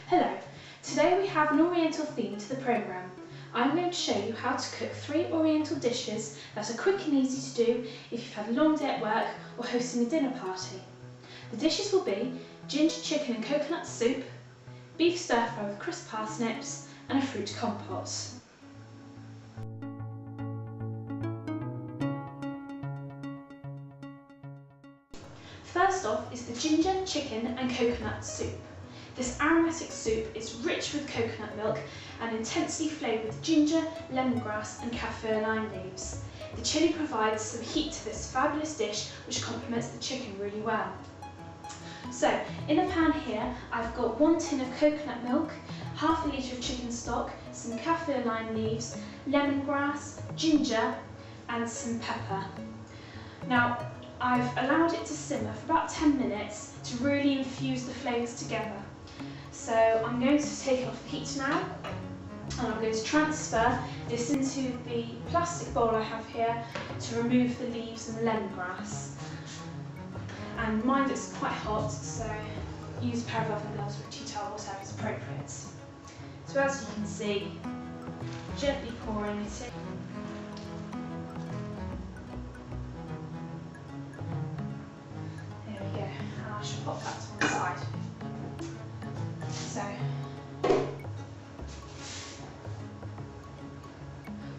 Hello, today we have an Oriental theme to the programme. I'm going to show you how to cook 3 Oriental dishes that are quick and easy to do if you've had a long day at work or hosting a dinner party. The dishes will be ginger chicken and coconut soup, beef stir fry with crisp parsnips and a fruit compote. First off is the ginger, chicken and coconut soup. This aromatic soup is rich with coconut milk and intensely flavoured with ginger, lemongrass and kaffir lime leaves. The chilli provides some heat to this fabulous dish which complements the chicken really well. So, in a pan here I've got 1 tin of coconut milk, half a litre of chicken stock, some kaffir lime leaves, lemongrass, ginger and some pepper. Now, I've allowed it to simmer for about 10 minutes to really infuse the flavours together. So I'm going to take it off the heat now and I'm going to transfer this into the plastic bowl I have here to remove the leaves and the lemongrass. And mind it's quite hot, so use a pair of oven gloves or a tea towel, whatever is appropriate. So as you can see, gently pouring it in. I should pop that to one side. So,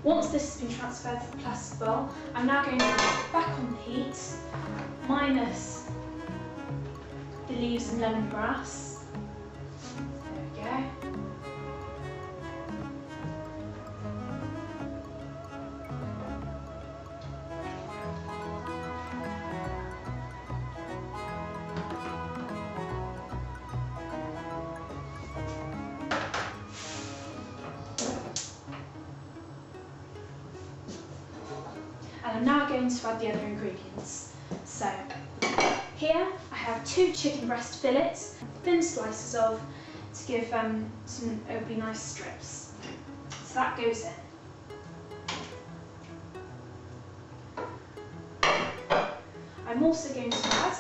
once this has been transferred to the plastic bowl, I'm now going to put it back on the heat, minus the leaves and lemongrass. There we go. And I'm now going to add the other ingredients. So, here I have 2 chicken breast fillets, thin slices of, to give some overly nice strips. So that goes in. I'm also going to add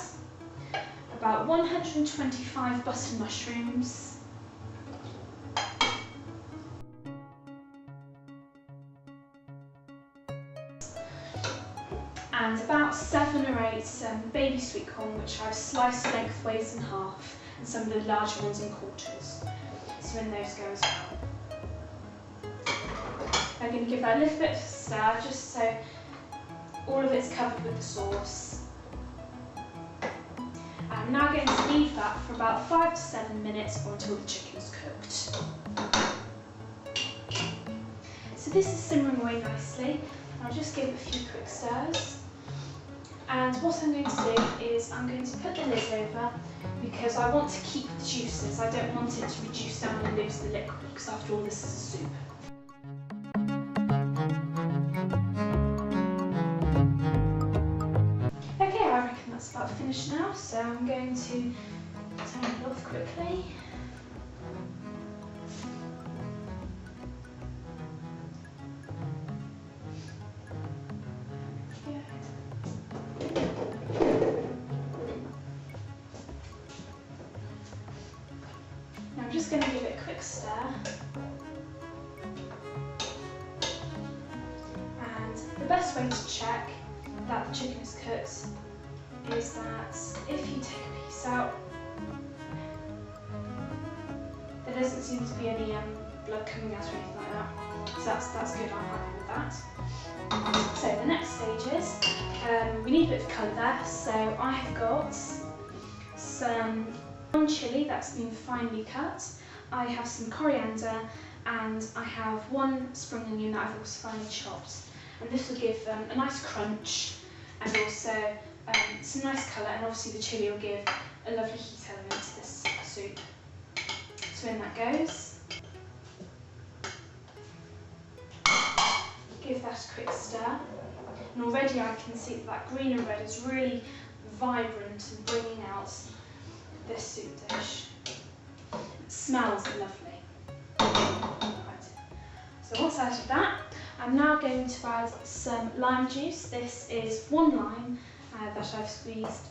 about 125 button mushrooms, and about 7 or 8 baby sweet corn, which I've sliced lengthways in half, and some of the larger ones in quarters. So in those go as well. I'm going to give that a little bit of a stir, just so all of it's covered with the sauce. I'm now going to leave that for about 5 to 7 minutes or until the chicken's cooked. So this is simmering away nicely. I'll just give it a few quick stirs. And what I'm going to do is I'm going to put the lid over because I want to keep the juices. I don't want it to reduce down and lose the liquid because after all this is a soup. Okay, I reckon that's about finished now, so I'm going to turn it off quickly. I'm just going to give it a quick stir, and the best way to check that the chicken is cooked is that if you take a piece out, there doesn't seem to be any blood coming out or anything like that, so that's good, I'm happy with that. So the next stage is, we need a bit of colour there, so I have got some chilli that's been finely cut, I have some coriander, and I have 1 spring onion that I've also finely chopped. And this will give a nice crunch and also some nice colour, and obviously the chilli will give a lovely heat element to this soup. So in that goes. Give that a quick stir. And already I can see that green and red is really vibrant and bringing out this soup dish. It smells lovely. Right. So once out of that, I'm now going to add some lime juice. This is 1 lime that I've squeezed,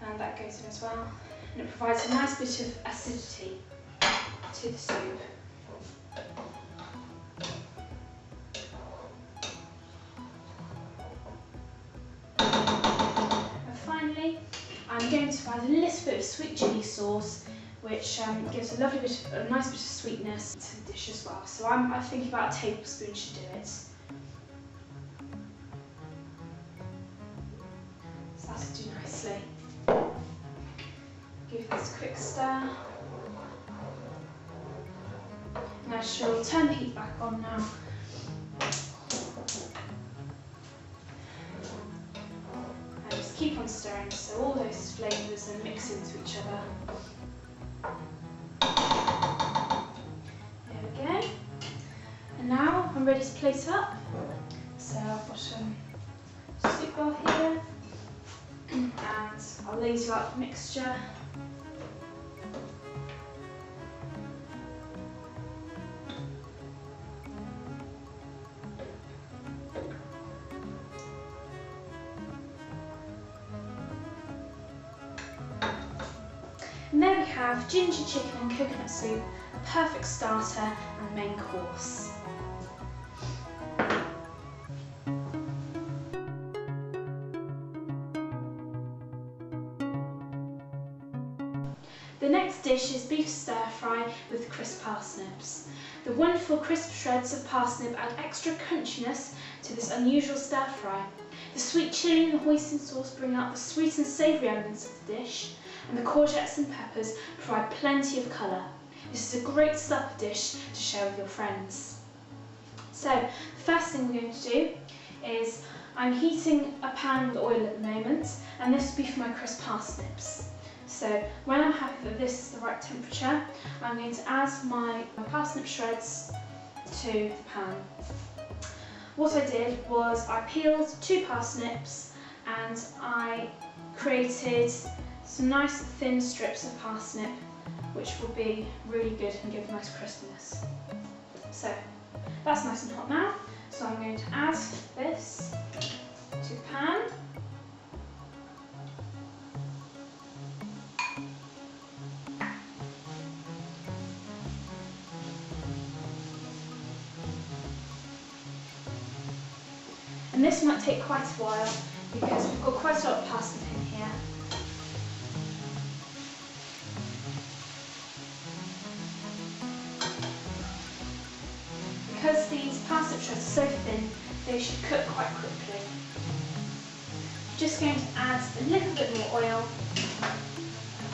and that goes in as well. And it provides a nice bit of acidity to the soup. And finally, I'm going to add a little bit of sweet chilli sauce, which gives a lovely bit, a nice bit of sweetness to the dish as well. So I'm thinking about a tablespoon should do it. So that'll do nicely. Give this a quick stir. And I shall turn the heat back on now. And just keep on stirring so all those flavours are mixed into each other. There we go. And now I'm ready to plate up. So I've got some soup bowl here. And I'll ladle out the mixture. And there we have ginger chicken and coconut soup, a perfect starter and main course. The next dish is beef stir fry with crisp parsnips. The wonderful crisp shreds of parsnip add extra crunchiness to this unusual stir fry. The sweet chilli and hoisin sauce bring out the sweet and savoury elements of the dish, and the courgettes and peppers provide plenty of colour. This is a great supper dish to share with your friends. So, the first thing we're going to do is I'm heating a pan with oil at the moment, and this will be for my crisp parsnips. So, when I'm happy that this is the right temperature, I'm going to add my parsnip shreds to the pan. What I did was I peeled 2 parsnips and I created some nice thin strips of parsnip, which will be really good and give a nice crispness. So that's nice and hot now, so I'm going to add this to the pan. And this might take quite a while because we've got quite a lot of parsnip in here. Because these parsnip shreds are so thin, they should cook quite quickly. I'm just going to add a little bit more oil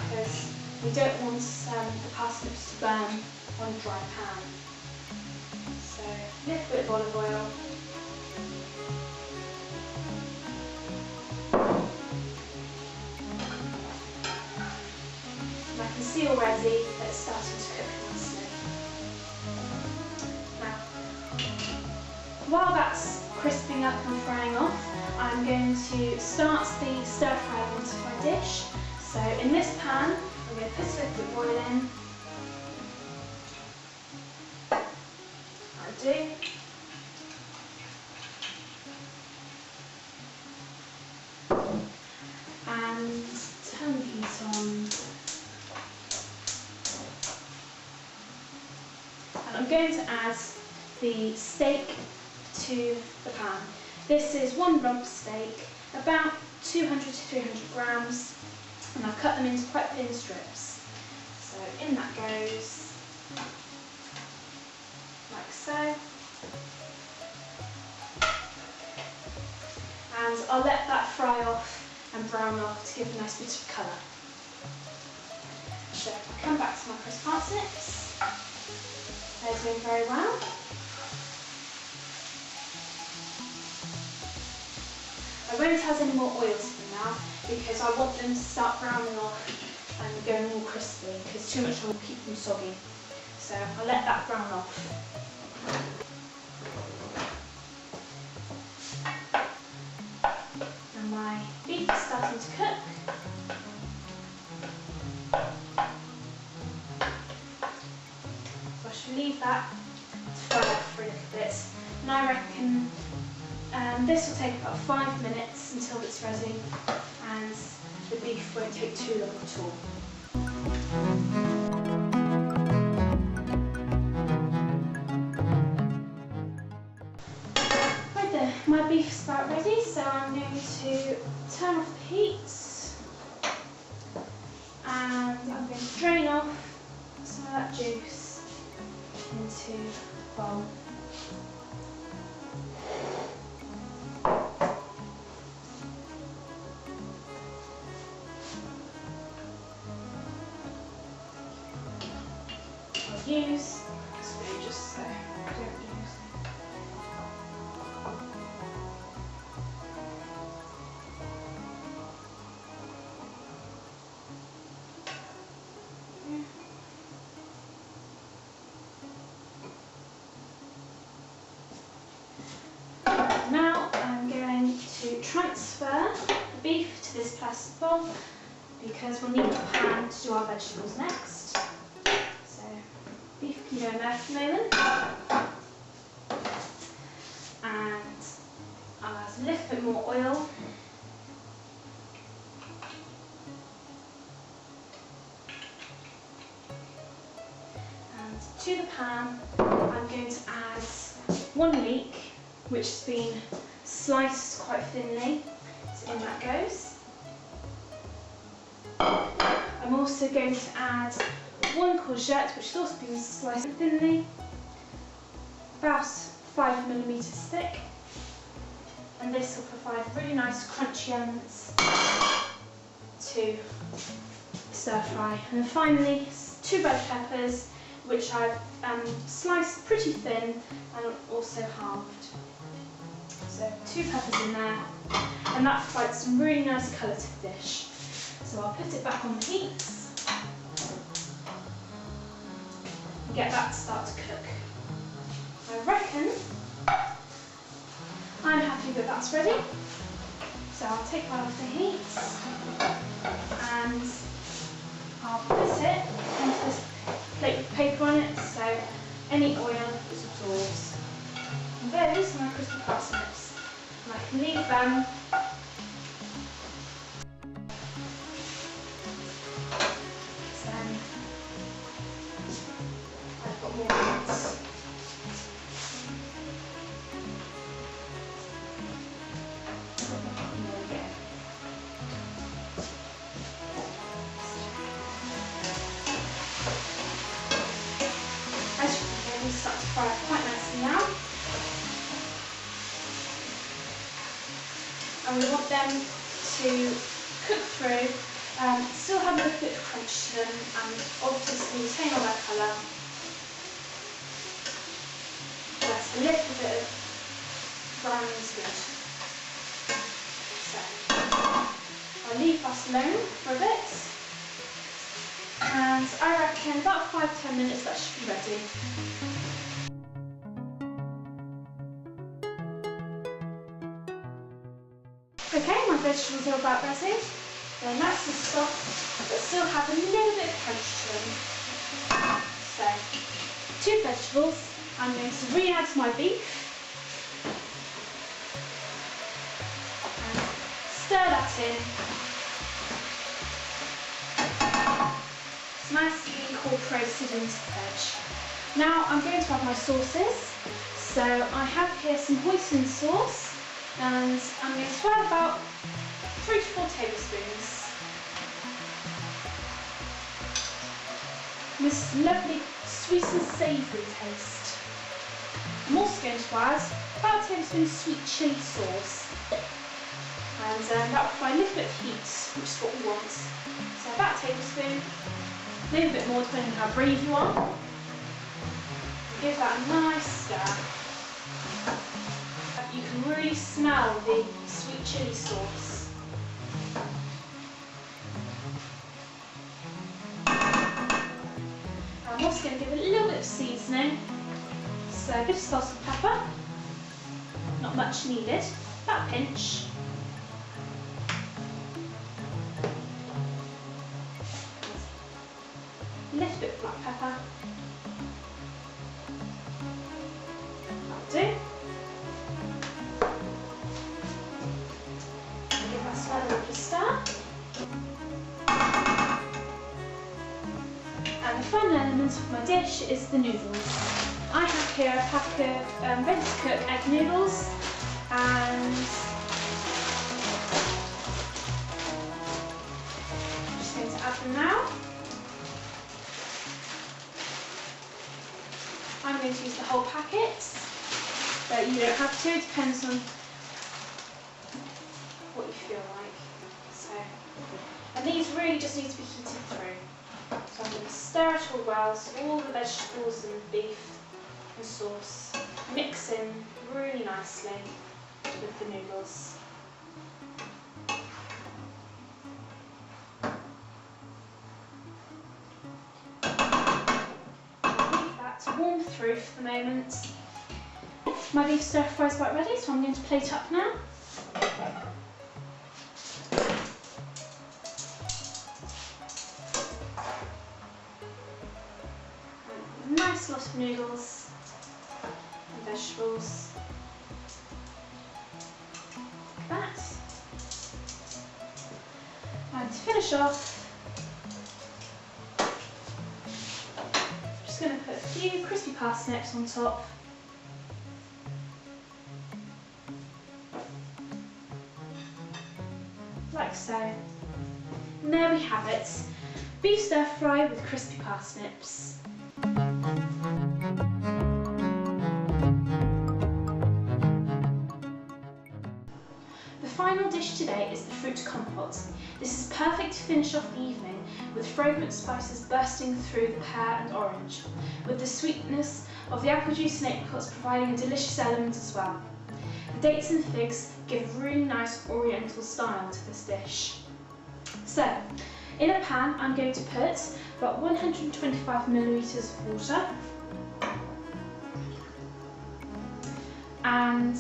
because we don't want the parsnips to burn on a dry pan. So a little bit of olive oil. And I can see already that it's starting to cook nicely. Now, while that's crisping up and frying off, I'm going to start the stir fry into my dish. So in this pan, I'm going to put a little bit of oil in. I do. And turn the heat on. And I'm going to add the steak to the pan. This is 1 rump steak, about 200 to 300 grams, and I've cut them into quite thin strips. So in that goes, like so. And I'll let that fry off and brown off to give a nice bit of colour. So I'll come back to my crisp parsnips. They're doing very well. I won't add any more oil to them now because I want them to start browning off and going all crispy, because too much oil will keep them soggy. So I'll let that brown off. And my beef is starting to cook. So I should leave that to fry off for a little bit. And I reckon this will take about 5 minutes until it's ready, and the beef won't take too long at all. so I'm going to turn off the heat and I'm going to drain off some of that juice into a bowl. I'll use a spoon just so I don't lose. Now I'm going to transfer the beef to this plastic bowl because we'll need the pan to do our vegetables next. So beef can go in there for the moment. And I'll add a little bit more oil. And to the pan I'm going to add 1 leek, which has been sliced quite thinly, so in that goes. I'm also going to add 1 courgette, which has also been sliced thinly, about 5mm thick, and this will provide really nice crunchy elements to stir fry. And then finally 2 red peppers, which I've sliced pretty thin and also halved. So 2 peppers in there, and that provides some really nice colour to the dish. So I'll put it back on the heat and get that to start to cook. I reckon I'm happy that that's ready. So I'll take that off the heat and I'll put it onto this plate with paper on it so any oil is absorbed. And those are my crispy parsnips. And I can leave them then I've got more meat. As you can hear, these start to fry quite nicely now. And we want them to cook through, still have a little bit of crunch to them and obviously retain all their colour. That's a little bit of brown is good. So I'll leave that alone for a bit, and I reckon about 5–10 minutes that should be ready. Okay, my vegetables are about ready. They're nice and soft, but still have a little bit of crunch to them. So, 2 vegetables. I'm going to re-add my beef. And stir that in. It's nicely incorporated into the veg. Now I'm going to add my sauces. So I have here some hoisin sauce. And I'm going to add about 3 to 4 tablespoons. This lovely sweet and savoury taste. I'm also going to add about a tablespoon of sweet chilli sauce. And that will provide a little bit of heat, which is what we want. So about a tablespoon, maybe a bit more depending on how brave you are. Give that a nice stir. You can really smell the sweet chilli sauce. I'm also going to give it a little bit of seasoning. So a bit of salt and pepper, not much needed, about a pinch. A little bit of black pepper. That'll do. Stir. And the final element of my dish is the noodles. I have here a pack of ready-to-cook egg noodles, and going to use the whole packet, but you don't have to, it depends on what you feel like. So, and these really just need to be heated through. So I'm going to stir it all well, so all the vegetables and beef and sauce mix in really nicely with the noodles. Leave that to warm through for the moment. My beef stir fry is about ready, so I'm going to plate up now. Nice lot of noodles and vegetables, like that. And to finish off, I'm just going to put a few crispy parsnips on top. Like so. And there we have it, beef stir fry with crispy parsnips. The final dish today is the fruit compote. This is perfect to finish off the evening with fragrant spices bursting through the pear and orange, with the sweetness of the apple juice and apricots providing a delicious element as well. The dates and figs give really nice oriental style to this dish. So, in a pan I'm going to put about 125 millilitres of water, and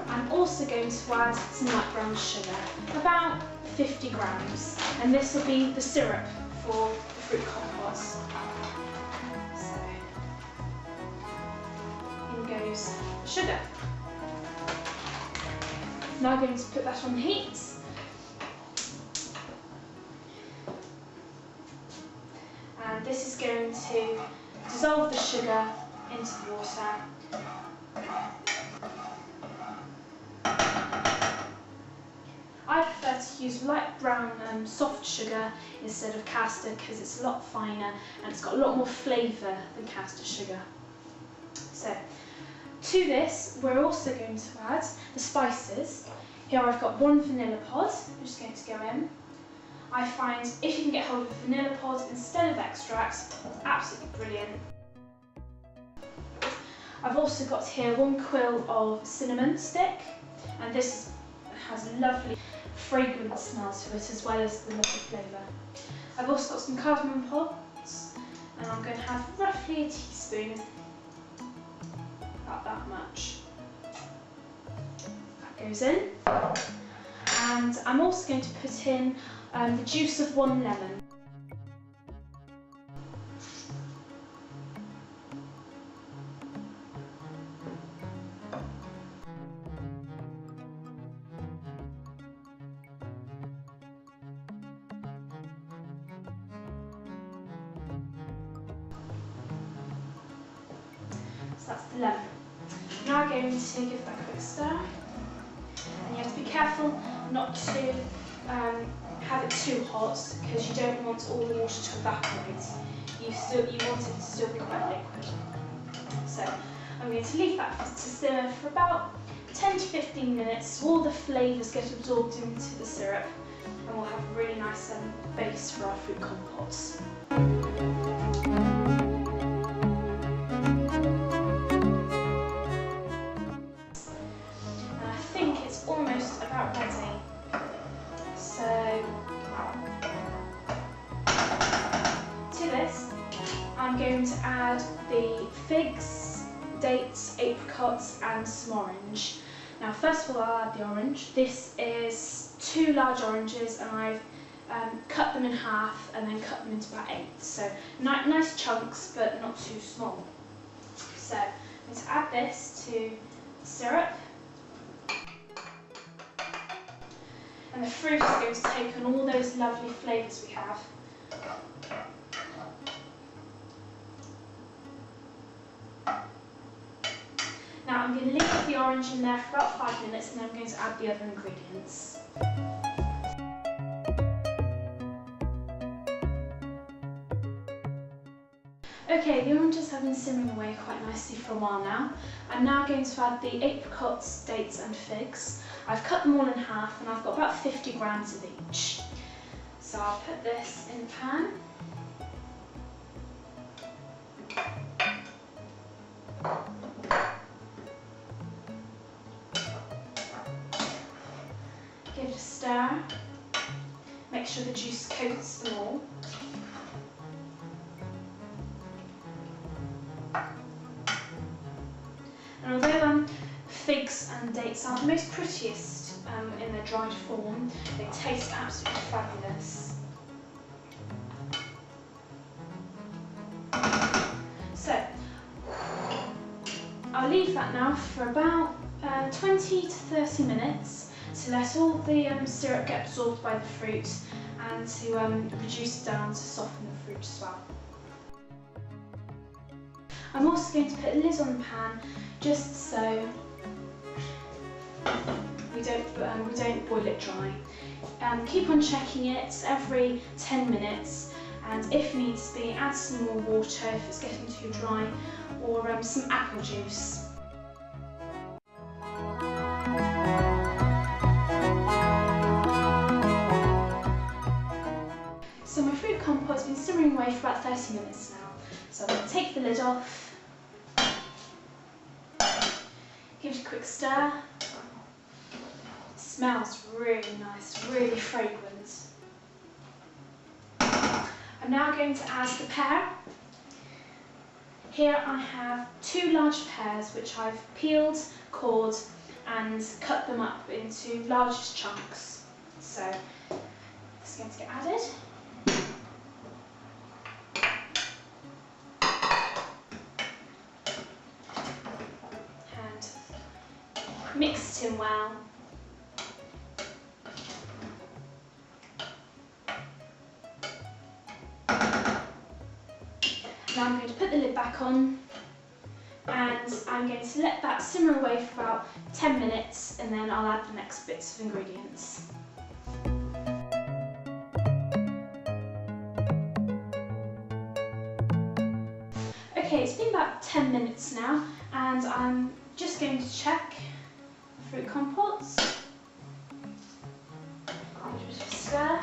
I'm also going to add some light brown sugar, about 50 grams, and this will be the syrup for the fruit compote. So, in goes the sugar. Now I'm going to put that on the heat. And this is going to dissolve the sugar into the water. I prefer to use light brown soft sugar instead of caster because it's a lot finer and it's got a lot more flavour than caster sugar. So, to this we're also going to add the spices. Here I've got one vanilla pod, I'm just going to go in. I find if you can get hold of a vanilla pod instead of extract, it's absolutely brilliant. I've also got here one quill of cinnamon stick, and this has a lovely fragrant smell to it as well as the lovely flavour. I've also got some cardamom pods, and I'm going to have roughly a teaspoon, about that much. That goes in, and I'm also going to put in the juice of one lemon. So that's the lemon. Now I'm going to give that a quick stir, and you have to be careful not to have it too hot because you don't want all the water to evaporate. You want it to still be quite liquid. So I'm going to leave that to simmer for about 10 to 15 minutes so all the flavours get absorbed into the syrup, and we'll have a really nice base for our fruit compotes. And I think it's almost about ready. So, to this, I'm going to add the figs, dates, apricots and some orange. Now first of all I'll add the orange. This is 2 large oranges and I've cut them in half and then cut them into about 8. So nice chunks but not too small. So I'm going to add this to the syrup. And the fruit is going to take on all those lovely flavours we have. Now I'm going to leave the orange in there for about 5 minutes and then I'm going to add the other ingredients. Okay, the oranges have been simmering away quite nicely for a while now. I'm now going to add the apricots, dates and figs. I've cut them all in half and I've got about 50 grams of each. So I'll put this in the pan. Give it a stir. Make sure the juice coats them all. And although figs and dates are the most prettiest in their dried form, they taste absolutely fabulous. So, I'll leave that now for about 20 to 30 minutes to let all the syrup get absorbed by the fruit and to reduce it down to soften the fruit as well. I'm also going to put a lid on the pan just so we don't boil it dry. Keep on checking it every 10 minutes, and if needs be, add some more water if it's getting too dry, or some apple juice. So my fruit compote has been simmering away for about 30 minutes now. So I'm going to take the lid off. Give it a quick stir. It smells really nice, really fragrant. I'm now going to add the pear. Here I have 2 large pears which I've peeled, cored and cut them up into large chunks. So this is going to get added. Mix it in well. Now I'm going to put the lid back on and I'm going to let that simmer away for about 10 minutes and then I'll add the next bits of ingredients. Okay, it's been about 10 minutes now and I'm just going to check fruit compotes. Just stir.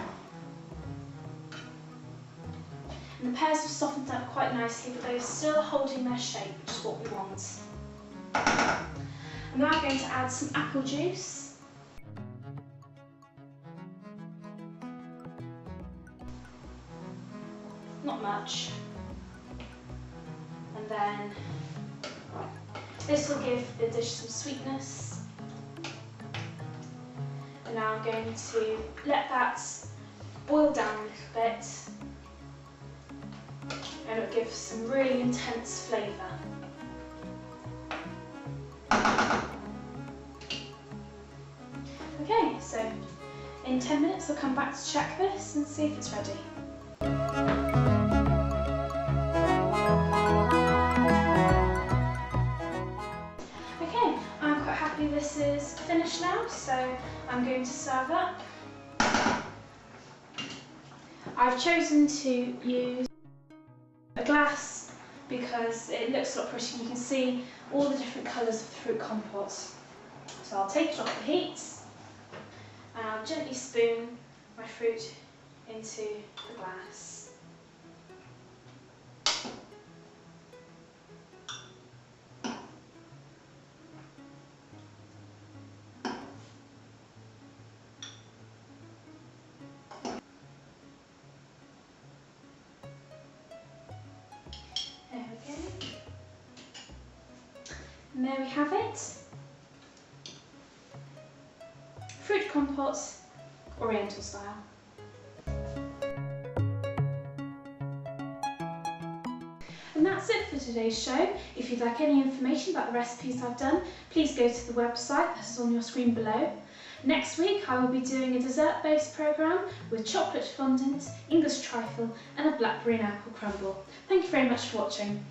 And the pears have softened up quite nicely, but they're still holding their shape, which is what we want. I'm now going to add some apple juice. Not much. And then this will give the dish some sweetness. And now I'm going to let that boil down a little bit and it'll give some really intense flavour. Okay, so in 10 minutes I'll come back to check this and see if it's ready. This is finished now, so I'm going to serve up. I've chosen to use a glass because it looks a lot prettier. You can see all the different colours of the fruit compote. So I'll take it off the heat and I'll gently spoon my fruit into the glass. And there we have it. Fruit compote, Oriental style. And that's it for today's show. If you'd like any information about the recipes I've done, please go to the website that is on your screen below. Next week I will be doing a dessert-based programme with chocolate fondant, English trifle and a blackberry and apple crumble. Thank you very much for watching.